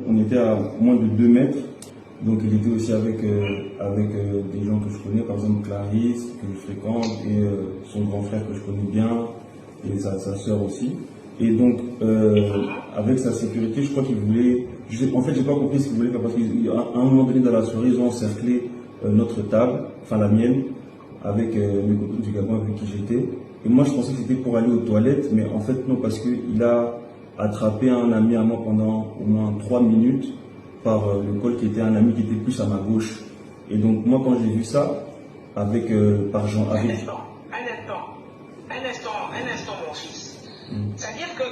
On était à moins de 2 mètres, donc il était aussi avec des gens que je connais, par exemple Clarisse, que je fréquente, et son grand frère que je connais bien, et sa sœur aussi. Et donc, avec sa sécurité, je crois qu'il voulait... En fait, j'ai pas compris ce qu'il voulait faire, parce qu'à un moment donné dans la soirée, ils ont encerclé notre table, enfin la mienne, avec mes copines du Gabon avec qui j'étais. Et moi, je pensais que c'était pour aller aux toilettes, mais en fait, non, parce qu'il a attrapé un ami à moi pendant au moins 3 minutes par le col qui était un ami qui était plus à ma gauche. Et donc, moi, quand j'ai vu ça, avec par Jean... Un instant, mon fils. C'est-à-dire que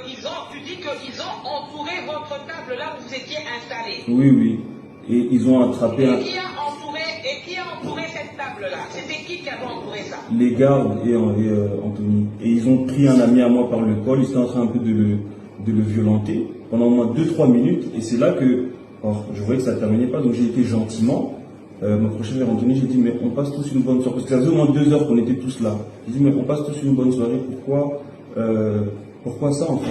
tu dis qu'ils ont entouré votre table là où vous étiez installé. Oui, oui. Et ils ont attrapé... Et qui a entouré cette table-là? C'était qui avait entouré ça? Les gardes et Anthony. Et ils ont pris un ami à moi par le col, ils étaient en train un peu de le violenter pendant au moins 2-3 minutes. Et c'est là que je voyais que ça ne terminait pas, donc j'ai été gentiment m'approcher vers Anthony, j'ai dit mais on passe tous une bonne soirée, parce que ça faisait au moins 2 heures qu'on était tous là. J'ai dit mais on passe tous une bonne soirée, pourquoi ça en fait?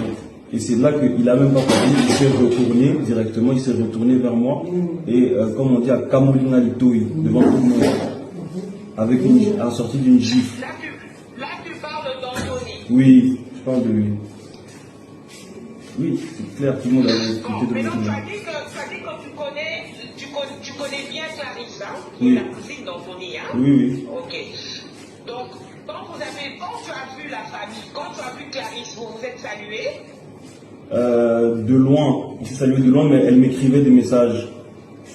Et c'est là qu'il a même pas parlé, il s'est retourné directement, il s'est retourné vers moi, et comme on dit à Kamolina Litoui, devant tout le monde, avec la sortie d'une gifle. Là tu parles d'Anthony. Oui, je parle de lui. Oui, c'est clair, tout le monde a discuté de mais moi. donc tu as dit que tu connais bien Clarisse, hein, qui Oui. est la cousine d'Anthony, hein? Oui, oui. Ok. Donc, quand tu as vu la famille, quand tu as vu Clarisse, vous vous êtes salués? De loin, on s'est salué de loin, mais elle m'écrivait des messages.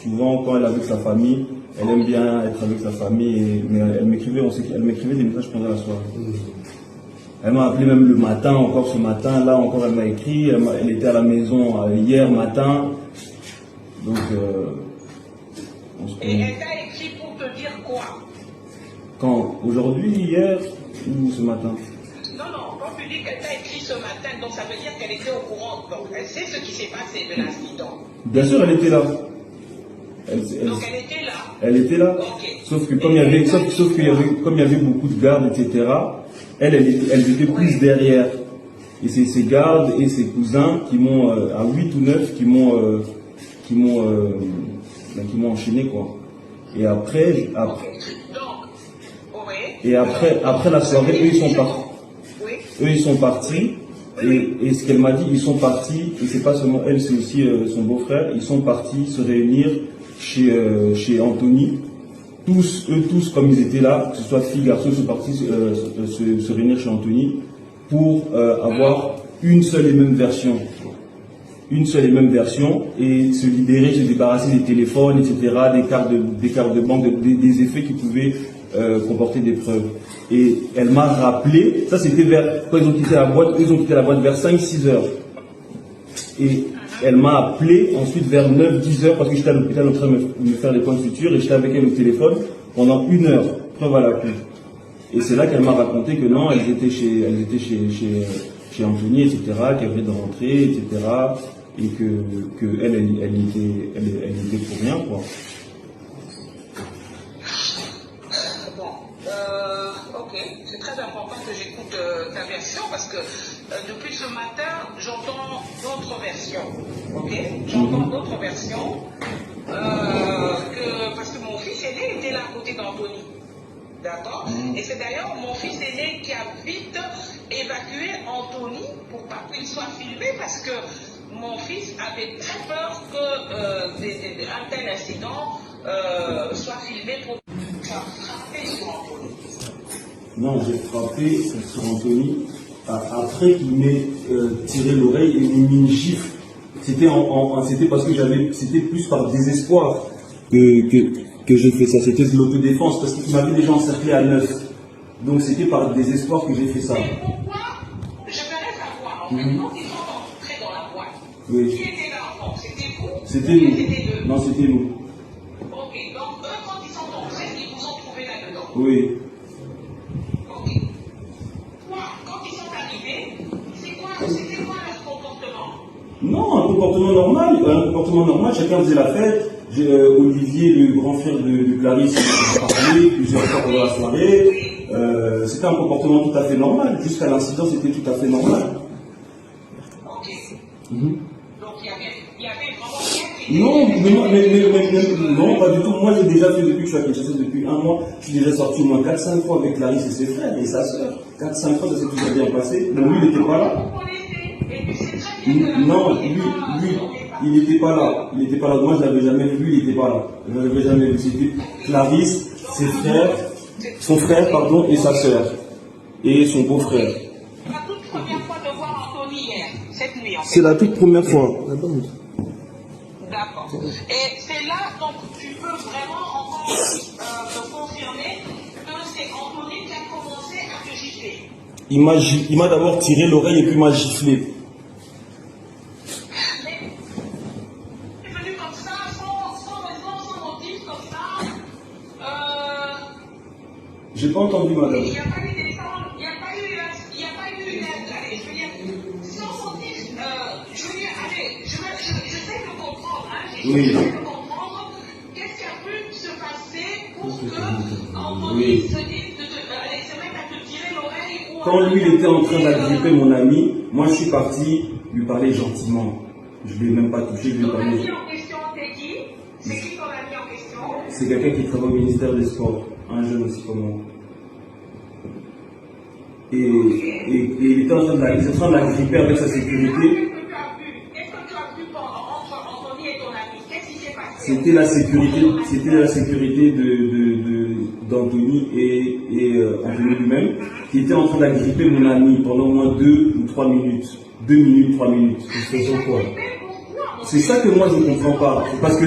Souvent, quand elle est avec sa famille, elle aime bien être avec sa famille, mais elle m'écrivait des messages pendant la soirée. Elle m'a appelé même le matin, encore ce matin, là encore elle m'a écrit, elle était à la maison hier matin. Donc, on se Et elle t'a écrit pour te dire quoi? Quand? Aujourd'hui, hier ou ce matin? Non, quand tu dis qu'elle t'a écrit ce matin, donc ça veut dire qu'elle était au courant, donc elle sait ce qui s'est passé de l'incident. Bien sûr, elle était là. Donc elle était là. Elle était là. Okay. Sauf que comme il y avait beaucoup de gardes, etc., elles étaient plus derrière. Et c'est ses gardes et ses cousins qui m'ont, à 8 ou 9, qui m'ont enchaîné, quoi. Et après, après la soirée, eux ils sont partis. Et ce qu'elle m'a dit, ils sont partis, et c'est pas seulement elle, c'est aussi son beau-frère, ils sont partis se réunir chez Anthony. Eux tous, comme ils étaient là, que ce soit filles, garçons, ils sont partis se réunir chez Anthony pour avoir une seule et même version. Une seule et même version, et se libérer, se débarrasser des téléphones, etc., des cartes de banque, des effets qui pouvaient comporter des preuves. Et elle m'a rappelé, ça c'était quand ils ont quitté la boîte, vers 5-6 heures. Et elle m'a appelé ensuite vers 9-10 heures, parce que j'étais à l'hôpital en train de me faire les points de suture, et j'étais avec elle au téléphone pendant 1 heure, preuve à l'appui. Et c'est là qu'elle m'a raconté que non, elles étaient chez Anthony, etc., qu'elle venait de rentrer, etc., et que elle était pour rien, quoi. Ok, c'est très important que j'écoute ta version parce que depuis ce matin, j'entends d'autres versions. Ok, j'entends d'autres versions parce que mon fils aîné était là à côté d'Anthony. D'accord. Et c'est d'ailleurs mon fils aîné qui a vite évacué Anthony pour pas qu'il soit filmé parce que mon fils avait très peur qu'un tel incident soit filmé pour frapper sur Anthony. Non, j'ai frappé sur Anthony après qu'il m'ait tiré l'oreille et m'ait mis une gifle. C'était parce que c'était plus par désespoir que j'ai fait ça. C'était de l'autodéfense parce qu'il m'avait déjà encerclé à 9. Donc c'était par désespoir que j'ai fait ça. Mais pourquoi? Je voudrais savoir, en fait, quand ils sont entrés dans la boîte, oui. Qui était là encore? C'était vous? C'était nous. C'était eux? Non, c'était nous. Ok, donc eux, quand ils sont entrés, ils vous ont trouvé là-dedans? Oui. Ok. Quand ils sont arrivés, c'était quoi leur comportement? Non, un comportement normal, chacun faisait la fête. Olivier, le grand frère de Clarisse, a parlé plusieurs fois pendant la soirée. C'était un comportement tout à fait normal. Jusqu'à l'incident, c'était tout à fait normal. Ok. Donc il y avait vraiment rien Non, non, pas du tout. Moi, j'ai déjà fait depuis que je suis à Kinshasa, depuis un mois, je suis déjà sorti au moins 4-5 fois avec Clarisse et ses frères et sa soeur. 4-5 fois, ça s'est toujours bien passé. Mais lui, il n'était pas là. Non, lui, il n'était pas là. Il n'était pas là. Moi, je l'avais jamais vu, lui, il n'était pas là. Je ne l'avais jamais vu. C'était Clarisse, ses frères, son frère, pardon, et sa soeur. Et son beau-frère. La toute première fois de voir Anthony hier, cette nuit en fait. C'est la toute première fois. D'accord. Et c'est là, donc, tu peux vraiment encore me confirmer que c'est Anthony qui a commencé à te gifler. Il m'a d'abord tiré l'oreille et puis m'a giflé. Mais tu es venu comme ça, sans raison, sans motif, comme ça. J'ai pas entendu, madame. Il n'y a pas eu d'échange, il n'y a pas eu allez, je veux dire, sans motif, je veux dire, allez, j'essaie de comprendre, hein, j'essaie de comprendre qu'est-ce qui a pu se passer pour que Anthony se dise allez, c'est vrai qu'à te tirer l'oreille ou... Quand lui, il était en train d'agripper mon ami, moi, je suis parti lui parler gentiment. Je ne l'ai même pas touché, je lui ai Ton parlé. ami en question, c'est qui? C'est qui ton ami en question? C'est quelqu'un qui travaille au ministère des Sports, un jeune aussi comme moi. Et il était en train de l'agripper avec sa sécurité. Qu'est-ce que tu as vu entre Anthony et ton ami? Qu'est-ce qui s'est passé? C'était la sécurité d'Anthony et Anthony lui-même, qui était en train d'agripper mon ami pendant au moins 2 ou 3 minutes. 2 minutes, 3 minutes. C'est ça que moi je ne comprends pas. Parce que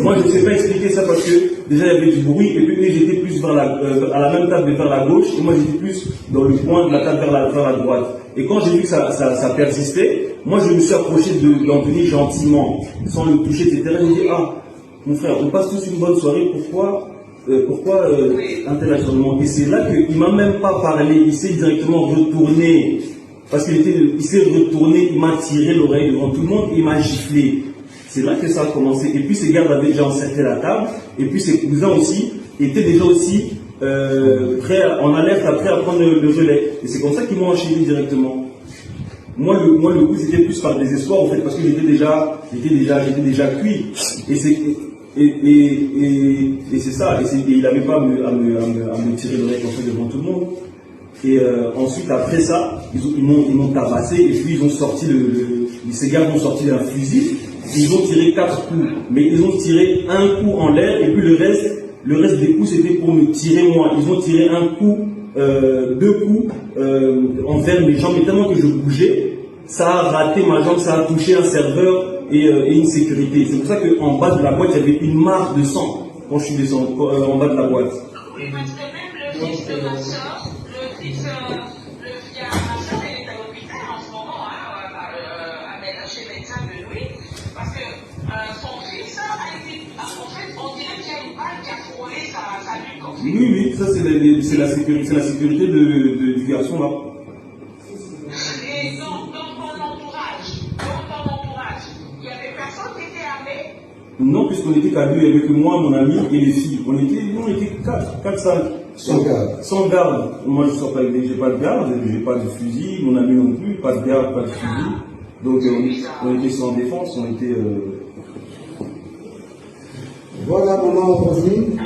moi je ne sais pas expliquer ça parce que déjà il y avait du bruit et puis eux j'étais plus à la même table vers la gauche et moi j'étais plus dans le coin de la table vers la droite. Et quand j'ai vu que ça persistait, moi je me suis approché d'Anthony gentiment, sans le toucher, etc. J'ai dit, ah, mon frère, on passe tous une bonne soirée, pourquoi un tel acharnement? Et c'est là qu'il ne m'a même pas parlé, il s'est directement retourné. Parce qu'il s'est retourné, il m'a tiré l'oreille devant tout le monde et il m'a giflé. C'est là que ça a commencé. Et puis ses gardes avaient déjà encerclé la table. Et puis ses cousins aussi étaient déjà aussi prêts, en alerte, prêts à prendre le relais. Et c'est comme ça qu'ils m'ont enchaîné directement. Moi, le coup, c'était plus par désespoir, en fait, parce que j'étais déjà cuit. Et c'est ça. Et il n'avait pas à me tirer l'oreille comme ça devant tout le monde. Et ensuite, après ça, ils m'ont tabassé et puis ils ont sorti ces gars ont sorti un fusil. Et ils ont tiré 4 coups, mais ils ont tiré un coup en l'air et puis le reste des coups c'était pour me tirer moi. Ils ont tiré un coup, 2 coups envers mes jambes, et tellement que je bougeais, ça a raté ma jambe, ça a touché un serveur et une sécurité. C'est pour ça qu'en bas de la boîte, il y avait une marque de sang quand je suis descendu en bas de la boîte. Oui, parce que même le fils de ma soeur, ma soeur, elle est à l'hôpital en ce moment, chez le médecin de Louis, parce que son fils a été, en fait, on dirait qu'il y a une balle qui a frôlé sa nuque. Oui, ça c'est la sécurité du garçon là. Et dans ton entourage, il y avait personne qui était armé? Non, puisqu'on était qu'à deux, il n'y avait que moi, mon ami et les filles. On était 4, 5. Sans garde. Moi, je sors pas avec j'ai pas de garde, j'ai pas de fusil, mon ami non plus, pas de garde, pas de fusil. Donc, on était sans défense, on était... Voilà, maman, Rosine.